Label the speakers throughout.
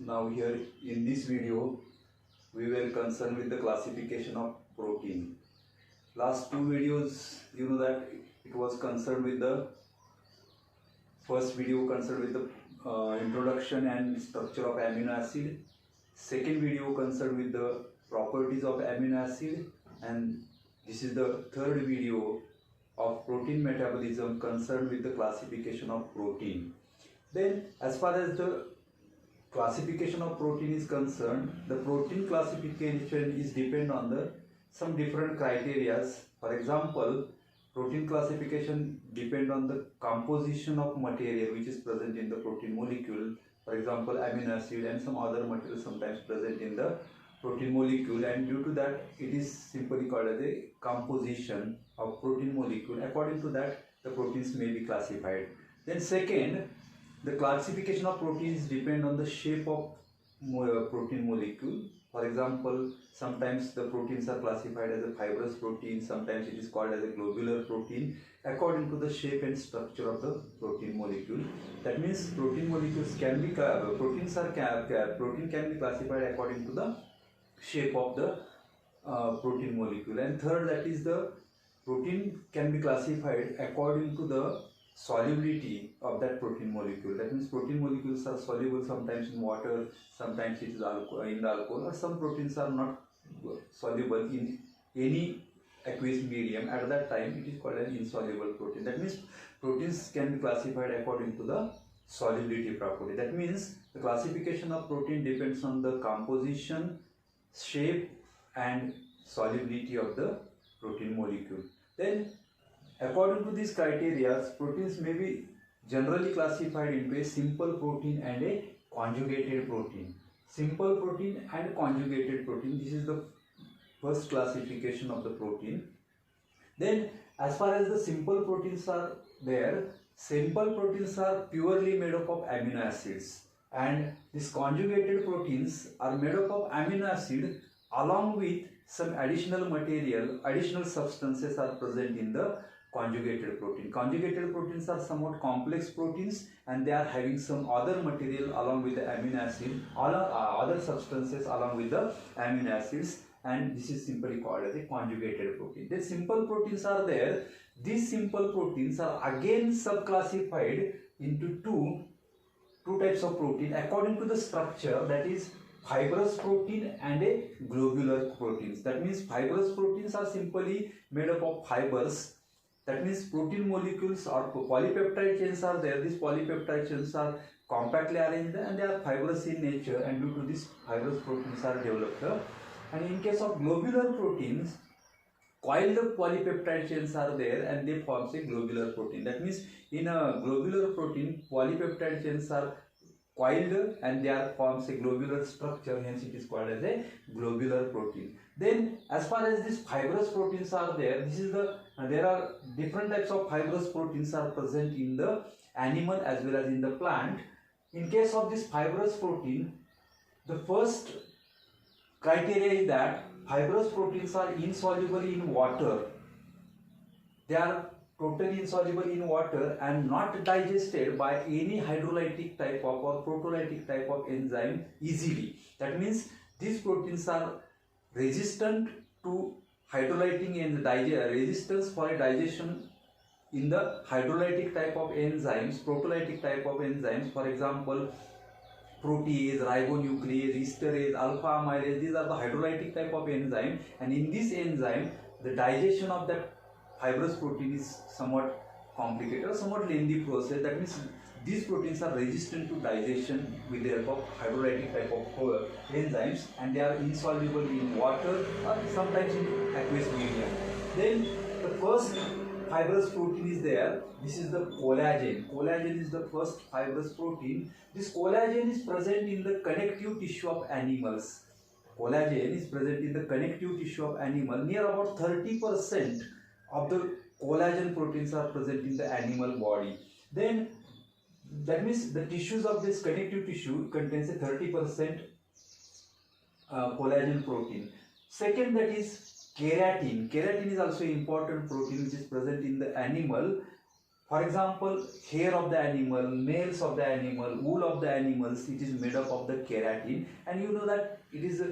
Speaker 1: Now here in this video we were concerned with the classification of protein. Last two videos you know that it was concerned with the first video concerned with the introduction and structure of amino acid, second video concerned with the properties of amino acid, and this is the third video of protein metabolism concerned with the classification of protein. Then as far as the classification of protein is concerned, the protein classification is depend on the some different criterias. For example, protein classification depend on the composition of material which is present in the protein molecule. For example, amino acid and some other material sometimes present in the protein molecule, and due to that it is simply called as a composition of protein molecule. According to that, the proteins may be classified. Then second, the classification of proteins depend on the shape of protein molecule. For example, sometimes the proteins are classified as a fibrous protein, sometimes it is called as a globular protein according to the shape and structure of the protein molecule. That means protein molecules can be protein can be classified according to the shape of the protein molecule. And third, that is the protein can be classified according to the solubility of that protein molecule. That means protein molecules are soluble sometimes in water, sometimes it is in the alcohol, or some proteins are not soluble in any aqueous medium. At that time it is called an insoluble protein. That means proteins can be classified according to the solubility property. That means the classification of protein depends on the composition, shape and solubility of the protein molecule. Then according to these criteria, proteins may be generally classified into a simple protein and a conjugated protein. Simple protein and conjugated protein, this is the first classification of the protein. Then as far as the simple proteins are there, simple proteins are purely made up of amino acids, and these conjugated proteins are made up of amino acid along with some additional material, additional substances are present in the conjugated protein. Conjugated proteins are somewhat complex proteins and they are having some other material along with the amino acid, other substances along with the amino acids, and this is simply called as a conjugated protein. The simple proteins are there. These simple proteins are again subclassified into two types of protein according to the structure, that is fibrous protein and a globular proteins. That means fibrous proteins are simply made up of fibers. That means protein molecules or polypeptide chains are there. These polypeptide chains are compactly arranged and they are fibrous in nature, and due to this fibrous proteins are developed. And in case of globular proteins, coiled polypeptide chains are there and they form a globular protein. That means in a globular protein, polypeptide chains are coiled and they are forms a globular structure, hence it is called as a globular protein. Then as far as these fibrous proteins are there, this is the there are different types of fibrous proteins are present in the animal as well as in the plant. In case of this fibrous protein, the first criteria is that fibrous proteins are insoluble in water. They are totally insoluble in water and not digested by any hydrolytic type of or proteolytic type of enzyme easily. That means these proteins are resistant to hydrolyting and resistance for digestion in the hydrolytic type of enzymes, proteolytic type of enzymes. For example, protease, ribonuclease, esterase, alpha amylase, these are the hydrolytic type of enzyme, and in this enzyme the digestion of that fibrous protein is somewhat complicated or somewhat lengthy process. That means these proteins are resistant to digestion with the help of hydrolytic type of enzymes, and they are insoluble in water or sometimes in aqueous medium. Then the first fibrous protein is there. This is the collagen. Collagen is the first fibrous protein. This collagen is present in the connective tissue of animals. Collagen is present in the connective tissue of animal. Near about 30% of the collagen proteins are present in the animal body. Then that means the tissues of this connective tissue contains a 30% collagen protein. Second, that is keratin. Keratin is also an important protein which is present in the animal For example, hair of the animal, nails of the animal, wool of the animals, it is made up of the keratin, and you know that it is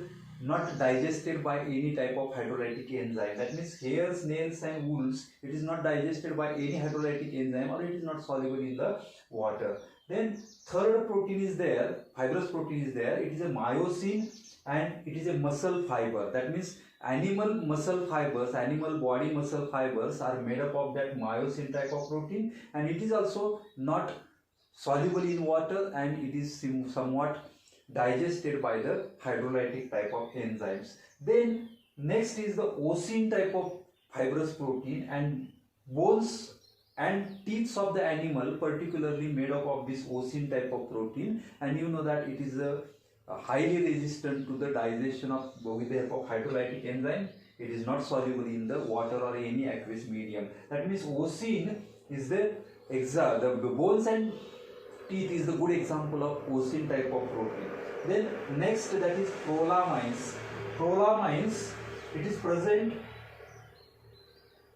Speaker 1: not digested by any type of hydrolytic enzyme. That means hairs, nails and wools, it is not digested by any hydrolytic enzyme, or it is not soluble in the water. Then third protein is there, fibrous protein is there, it is a myosin and it is a muscle fiber. That means animal muscle fibers, animal body muscle fibers are made up of that myosin type of protein, and it is also not soluble in water, and it is somewhat digested by the hydrolytic type of enzymes. Then next is the osin type of fibrous protein, and bones and teeth of the animal particularly made up of this osin type of protein, and you know that it is a highly resistant to the digestion of with the help of hydrolytic enzyme. It is not soluble in the water or any aqueous medium. That means osin is the bones and teeth is the good example of osin type of protein. Then next, that is prolamines. Prolamines, it is present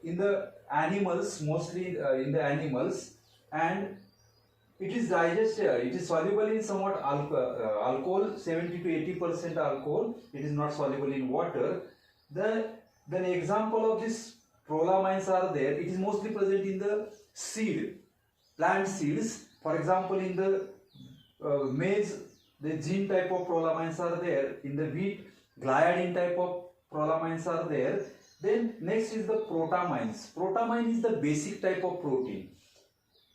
Speaker 1: in the animals, mostly in the animals, and it is digested, it is soluble in somewhat alcohol, 70 to 80% alcohol. It is not soluble in water. Then example of this prolamines are there. It is mostly present in the seed, plant seeds. For example, in the maize, the gene type of prolamines are there. In the wheat, gliadin type of prolamines are there. Then next is the protamines. Protamine is the basic type of protein.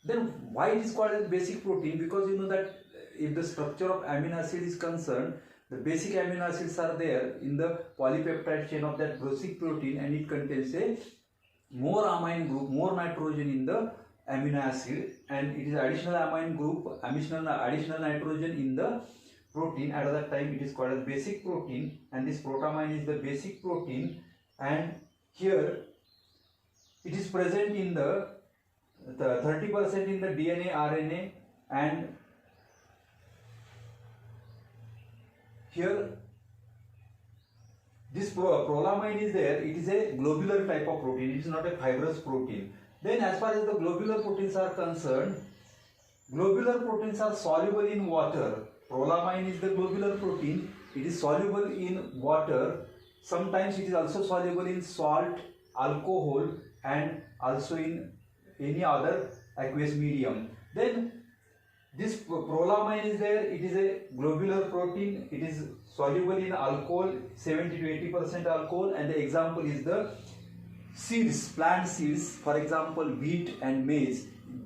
Speaker 1: Then why it is called as basic protein? Because you know that if the structure of amino acid is concerned, the basic amino acids are there in the polypeptide chain of that basic protein, and it contains a more amine group, more nitrogen in the amino acid, and it is additional amine group, additional nitrogen in the protein. At that time it is called as basic protein, and this protamine is the basic protein, and here it is present in the 30% in the DNA, RNA, and here this prolamine is there. It is a globular type of protein. It is not a fibrous protein. Then as far as the globular proteins are concerned, globular proteins are soluble in water. Prolamine is the globular protein. It is soluble in water. Sometimes it is also soluble in salt, alcohol, and also in any other aqueous medium. Then this prolamine is there. It is a globular protein. It is soluble in alcohol, 70 to 80% alcohol, and the example is the seeds, plant seeds. For example, wheat and maize.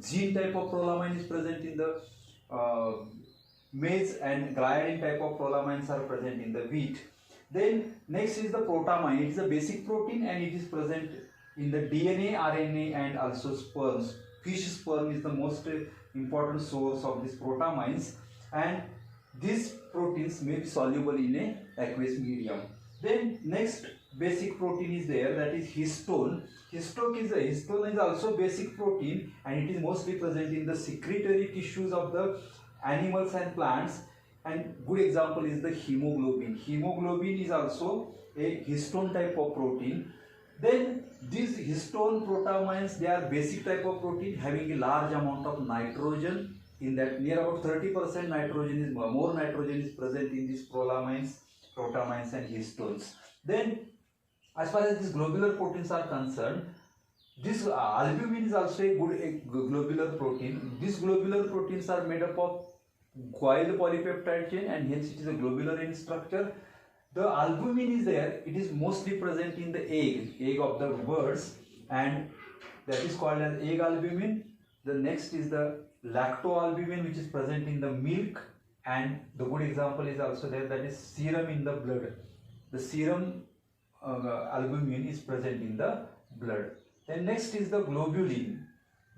Speaker 1: Gene type of prolamine is present in the maize, and gliadin type of prolamines are present in the wheat. Then next is the protamine. It is a basic protein, and it is present in the DNA, RNA, and also sperms. Fish sperm is the most important source of these protamines, and these proteins may be soluble in a aqueous medium. Then next basic protein is there, that is histone. Histone is also basic protein, and it is mostly present in the secretory tissues of the animals and plants, and good example is the hemoglobin. Hemoglobin is also a histone type of protein. Then these histone protamines, they are basic type of protein having a large amount of nitrogen. In that, near about 30% nitrogen is more nitrogen is present in these protamines and histones. Then as far as these globular proteins are concerned, this albumin is also a good globular protein. These globular proteins are made up of coiled polypeptide chain, and hence it is a globular in structure. The albumin is there. It is mostly present in the egg of the birds, and that is called as egg albumin. The next is the lactoalbumin, which is present in the milk, and the good example is also there, that is serum in the blood. The serum albumin is present in the blood. Then next is the globulin.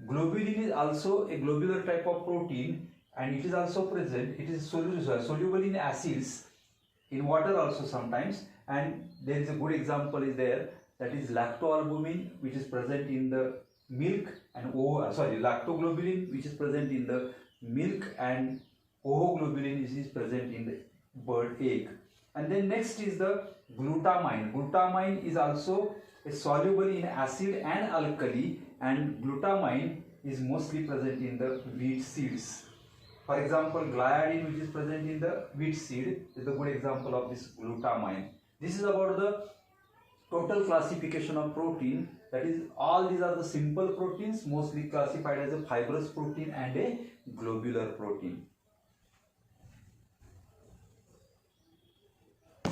Speaker 1: Globulin is also a globular type of protein, and it is also present. It is soluble in acids, in water also sometimes, and there is a good example is there, that is lactoalbumin, which is present in the milk, and lactoglobulin, which is present in the milk, and ohoglobulin is present in the bird egg. And then next is the glutamine. Glutamine is also soluble in acid and alkali, and glutamine is mostly present in the wheat seeds. For example, gliadin, which is present in the wheat seed, is a good example of this glutamine. This is about the total classification of protein. That is, all these are the simple proteins, mostly classified as a fibrous protein and a globular protein.